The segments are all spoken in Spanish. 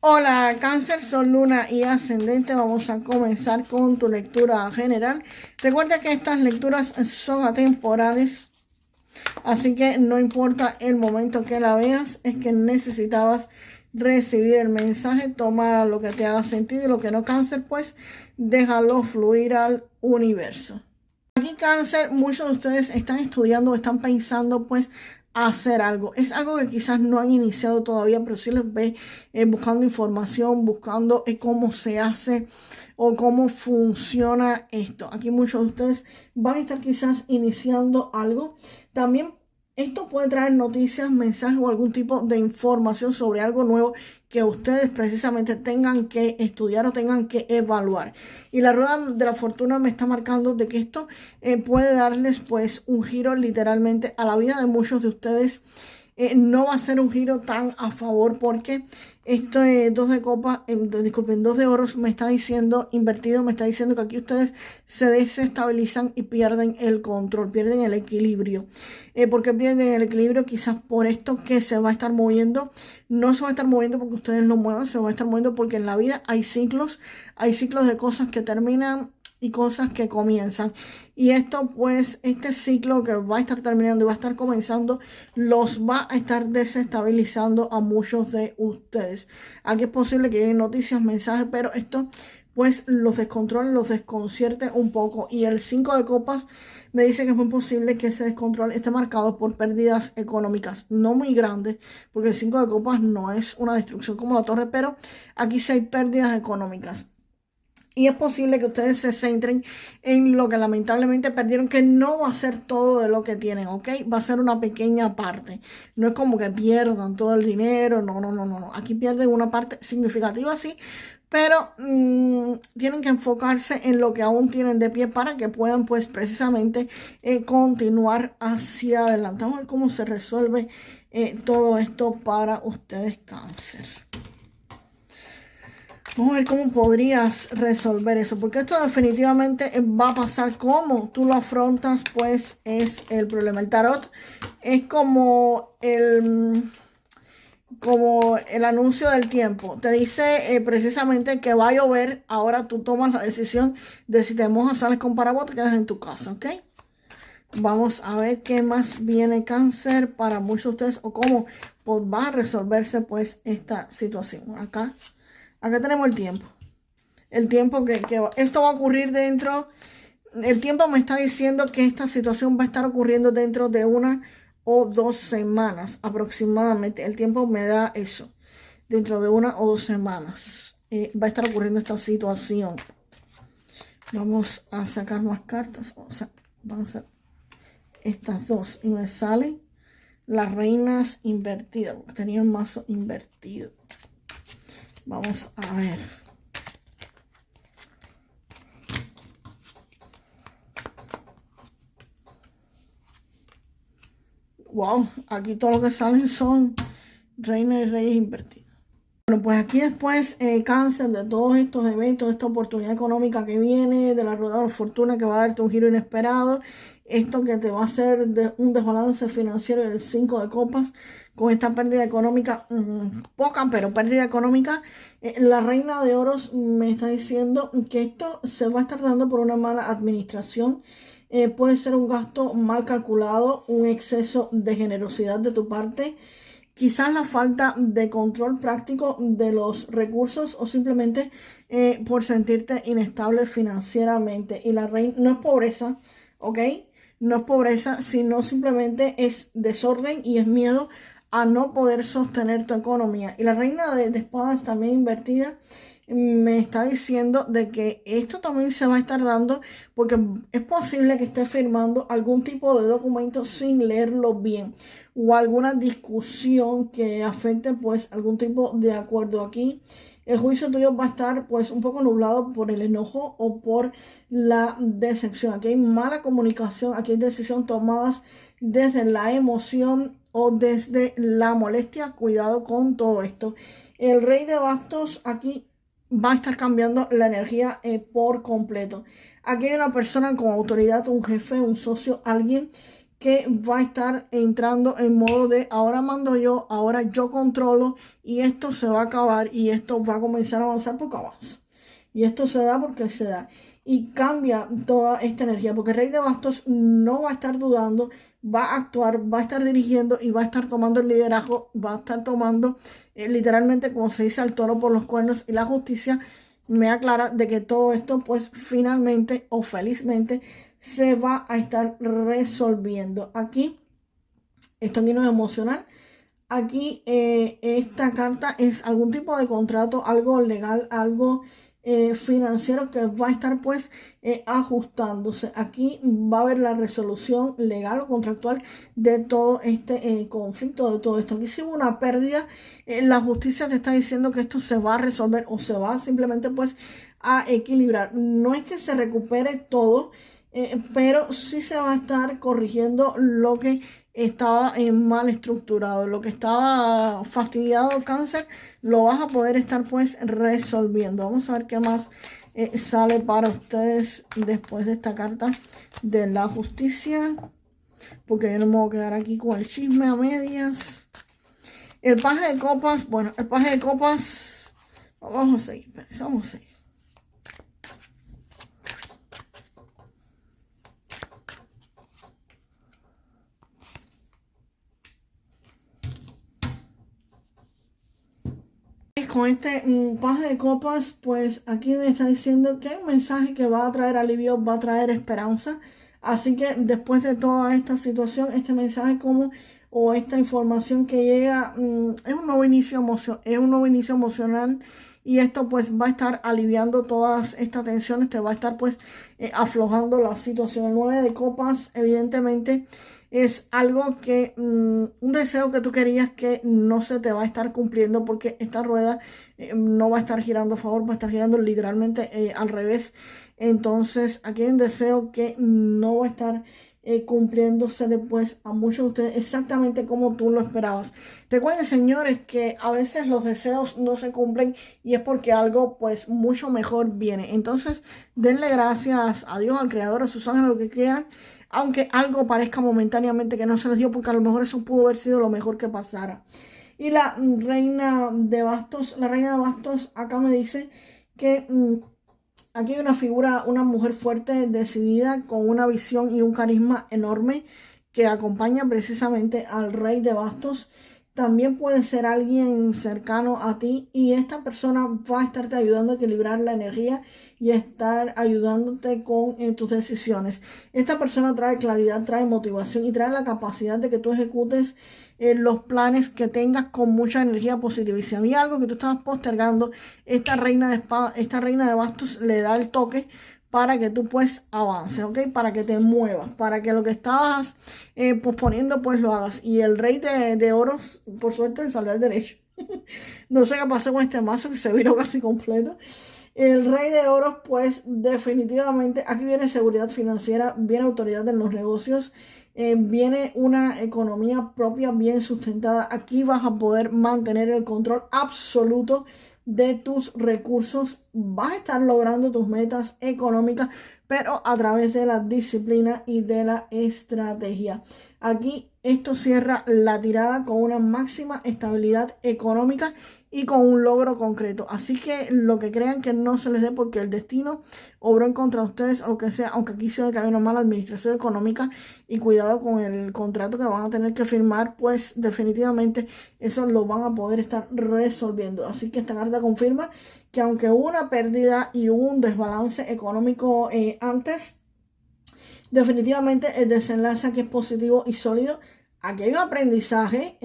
Hola Cáncer, Sol, Luna y Ascendente. Vamos a comenzar con tu lectura general. Recuerda que estas lecturas son atemporales, así que no importa el momento que la veas, es que necesitabas recibir el mensaje. Toma lo que te haga sentido y lo que no, Cáncer, pues déjalo fluir al universo. Aquí Cáncer, muchos de ustedes están estudiando, están pensando pues hacer algo. Es algo que quizás no han iniciado todavía, pero sí les ve buscando información, buscando cómo se hace o cómo funciona esto. Aquí muchos de ustedes van a estar quizás iniciando algo. También esto puede traer noticias, mensajes o algún tipo de información sobre algo nuevo que ustedes precisamente tengan que estudiar o tengan que evaluar. Y la rueda de la fortuna me está marcando de que esto puede darles pues un giro literalmente a la vida de muchos de ustedes. No va a ser un giro tan a favor porque esto de 2 de copas, disculpen, 2 de oros me está diciendo, invertido, me está diciendo que aquí ustedes se desestabilizan y pierden el control, pierden el equilibrio. ¿Por qué pierden el equilibrio? Quizás por esto que se va a estar moviendo. No se va a estar moviendo porque ustedes lo muevan, se va a estar moviendo porque en la vida hay ciclos de cosas que terminan y cosas que comienzan. Y esto pues, este ciclo que va a estar terminando y va a estar comenzando, los va a estar desestabilizando a muchos de ustedes. Aquí es posible que lleguen noticias, mensajes, pero esto pues los descontrole, los desconcierte un poco. Y el 5 de copas me dice que es muy posible que ese descontrol esté marcado por pérdidas económicas, no muy grandes, porque el 5 de copas no es una destrucción como la torre, pero aquí sí hay pérdidas económicas. Y es posible que ustedes se centren en lo que lamentablemente perdieron, que no va a ser todo de lo que tienen, ¿ok? Va a ser una pequeña parte. No es como que pierdan todo el dinero, no. Aquí pierden una parte significativa, sí, pero tienen que enfocarse en lo que aún tienen de pie para que puedan, pues, precisamente continuar hacia adelante. Vamos a ver cómo se resuelve todo esto para ustedes, Cáncer. Vamos a ver cómo podrías resolver eso, porque esto definitivamente va a pasar. Cómo tú lo afrontas, pues es el problema. El tarot es como el anuncio del tiempo. Te dice precisamente que va a llover. Ahora tú tomas la decisión de si te mojas, sales con paraguas o te quedas en tu casa, ¿ok? Vamos a ver qué más viene, Cáncer, para muchos de ustedes, o cómo va a resolverse pues esta situación. Acá tenemos el tiempo. El tiempo que esto va a ocurrir dentro. El tiempo me está diciendo que esta situación va a estar ocurriendo dentro de 1 o 2 semanas aproximadamente. El tiempo me da eso. Dentro de 1 o 2 semanas va a estar ocurriendo esta situación. Vamos a sacar más cartas. Vamos a hacer estas dos. Y me salen las reinas invertidas. Porque tenía un mazo invertido. Vamos a ver. Wow, aquí todo lo que salen son reinas y reyes invertidos. Bueno, pues aquí después, Cáncer, de todos estos eventos, de esta oportunidad económica que viene, de la rueda de la fortuna que va a darte un giro inesperado, esto que te va a hacer un desbalance financiero del 5 de copas, con esta pérdida económica, poca, pero pérdida económica. La reina de oros me está diciendo que esto se va a estar dando por una mala administración. Puede ser un gasto mal calculado, un exceso de generosidad de tu parte, quizás la falta de control práctico de los recursos o simplemente por sentirte inestable financieramente. Y la reina no es pobreza, ¿ok? No es pobreza, sino simplemente es desorden y es miedo a no poder sostener tu economía. Y la reina de espadas también invertida me está diciendo de que esto también se va a estar dando porque es posible que esté firmando algún tipo de documento sin leerlo bien o alguna discusión que afecte pues algún tipo de acuerdo. Aquí el juicio tuyo va a estar pues un poco nublado por el enojo o por la decepción. Aquí hay mala comunicación, aquí hay decisiones tomadas desde la emoción o desde la molestia. Cuidado con todo esto. El rey de bastos aquí va a estar cambiando la energía por completo. Aquí hay una persona con autoridad, un jefe, un socio, alguien que va a estar entrando en modo de ahora mando yo, ahora yo controlo, y esto se va a acabar y esto va a comenzar a avanzar porque avanza. Y esto se da porque se da. Y cambia toda esta energía, porque el Rey de Bastos no va a estar dudando, va a actuar, va a estar dirigiendo y va a estar tomando el liderazgo, va a estar tomando literalmente, como se dice, al toro por los cuernos. Y la justicia me aclara de que todo esto pues finalmente o felizmente se va a estar resolviendo. Aquí, esto aquí no es emocional. Aquí esta carta es algún tipo de contrato, algo legal, algo financiero que va a estar pues ajustándose. Aquí va a haber la resolución legal o contractual de todo este conflicto, de todo esto. Aquí si hubo una pérdida, la justicia te está diciendo que esto se va a resolver o se va simplemente pues a equilibrar. No es que se recupere todo, pero sí se va a estar corrigiendo lo que estaba mal estructurado, lo que estaba fastidiado, cáncer, lo vas a poder estar pues resolviendo. Vamos a ver qué más sale para ustedes después de esta carta de la justicia, porque yo no me voy a quedar aquí con el chisme a medias. El paje de copas, bueno, el paje de copas, vamos a seguir, vamos a seguir. Con este paje de copas, pues aquí me está diciendo que hay un mensaje que va a traer alivio, va a traer esperanza. Así que después de toda esta situación, este mensaje como o esta información que llega es un nuevo inicio emocional, y esto pues va a estar aliviando todas estas tensiones, te va a estar pues aflojando la situación. El 9 de copas evidentemente es algo que, un deseo que tú querías que no se te va a estar cumpliendo, porque esta rueda no va a estar girando a favor, va a estar girando literalmente al revés. Entonces aquí hay un deseo que no va a estar cumpliéndose después a muchos de ustedes exactamente como tú lo esperabas. Recuerden, señores, que a veces los deseos no se cumplen y es porque algo pues mucho mejor viene. Entonces denle gracias a Dios, al Creador, a sus ángeles, lo que quieran, aunque algo parezca momentáneamente que no se les dio, porque a lo mejor eso pudo haber sido lo mejor que pasara. Y la reina de bastos acá me dice que aquí hay una figura, una mujer fuerte, decidida, con una visión y un carisma enorme, que acompaña precisamente al rey de bastos. También puede ser alguien cercano a ti, y esta persona va a estarte ayudando a equilibrar la energía y a estar ayudándote con tus decisiones. Esta persona trae claridad, trae motivación y trae la capacidad de que tú ejecutes los planes que tengas con mucha energía positiva. Y si había algo que tú estabas postergando, esta reina de espada, esta reina de bastos le da el toque para que tú pues avances, ¿ok? Para que te muevas, para que lo que estabas posponiendo pues lo hagas. Y el rey de oros, por suerte, salió al derecho. No sé qué pasó con este mazo que se viró casi completo. El rey de oros, pues definitivamente aquí viene seguridad financiera, viene autoridad en los negocios, viene una economía propia bien sustentada. Aquí vas a poder mantener el control absoluto de tus recursos, vas a estar logrando tus metas económicas, pero a través de la disciplina y de la estrategia. Aquí esto cierra la tirada con una máxima estabilidad económica y con un logro concreto. Así que lo que crean que no se les dé porque el destino obró en contra de ustedes o lo que sea, aunque aquí se ve que hay una mala administración económica, y cuidado con el contrato que van a tener que firmar, pues definitivamente eso lo van a poder estar resolviendo. Así que esta carta confirma que aunque hubo una pérdida y hubo un desbalance económico antes, definitivamente el desenlace aquí es positivo y sólido. Aquí hay un aprendizaje,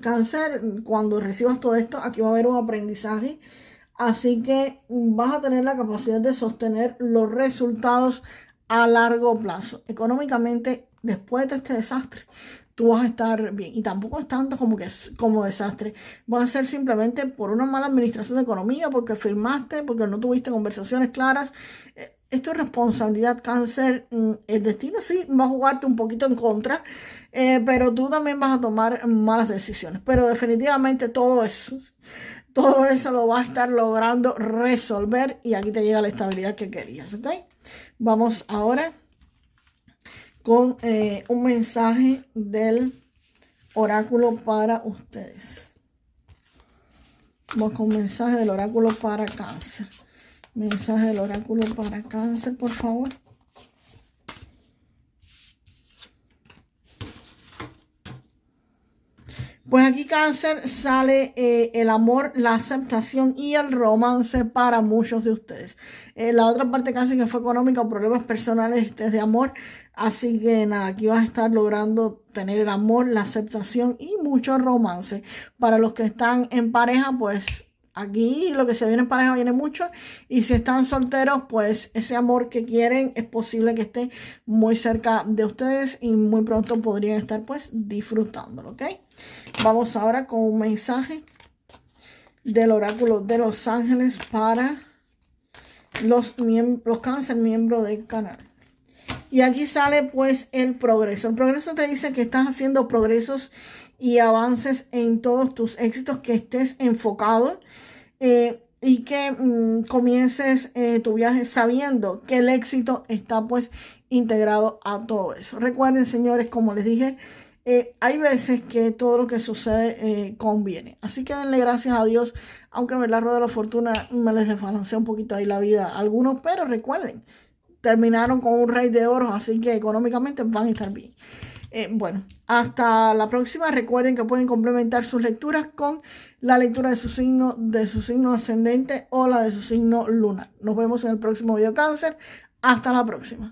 cáncer, cuando recibas todo esto, aquí va a haber un aprendizaje. Así que vas a tener la capacidad de sostener los resultados a largo plazo. Económicamente, después de este desastre, tú vas a estar bien. Y tampoco es tanto como desastre. Va a ser simplemente por una mala administración de economía, porque firmaste, porque no tuviste conversaciones claras. Esto es responsabilidad, cáncer. El destino sí va a jugarte un poquito en contra, pero tú también vas a tomar malas decisiones. Pero definitivamente todo eso lo vas a estar logrando resolver, y aquí te llega la estabilidad que querías, ¿ok? Vamos ahora con un mensaje del oráculo para ustedes. Vamos con un mensaje del oráculo para Cáncer. Mensaje del oráculo para Cáncer, por favor. Pues aquí Cáncer sale el amor, la aceptación y el romance para muchos de ustedes. La otra parte Cáncer que fue económica o problemas personales, este es de amor. Así que nada, aquí vas a estar logrando tener el amor, la aceptación y mucho romance. Para los que están en pareja, pues aquí lo que se viene en pareja viene mucho. Y si están solteros, pues ese amor que quieren es posible que esté muy cerca de ustedes y muy pronto podrían estar pues disfrutándolo, ¿ok? Vamos ahora con un mensaje del oráculo de los ángeles para los Cáncer miembros del canal. Y aquí sale pues el progreso. El progreso te dice que estás haciendo progresos y avances en todos tus éxitos, que estés enfocado y que comiences tu viaje sabiendo que el éxito está pues integrado a todo eso. Recuerden, señores, como les dije, hay veces que todo lo que sucede conviene. Así que denle gracias a Dios, aunque la rueda de la fortuna me les desbalancea un poquito ahí la vida a algunos, pero recuerden, terminaron con un rey de oro, así que económicamente van a estar bien. Bueno, hasta la próxima. Recuerden que pueden complementar sus lecturas con la lectura de su signo ascendente o la de su signo lunar. Nos vemos en el próximo video Cáncer. Hasta la próxima.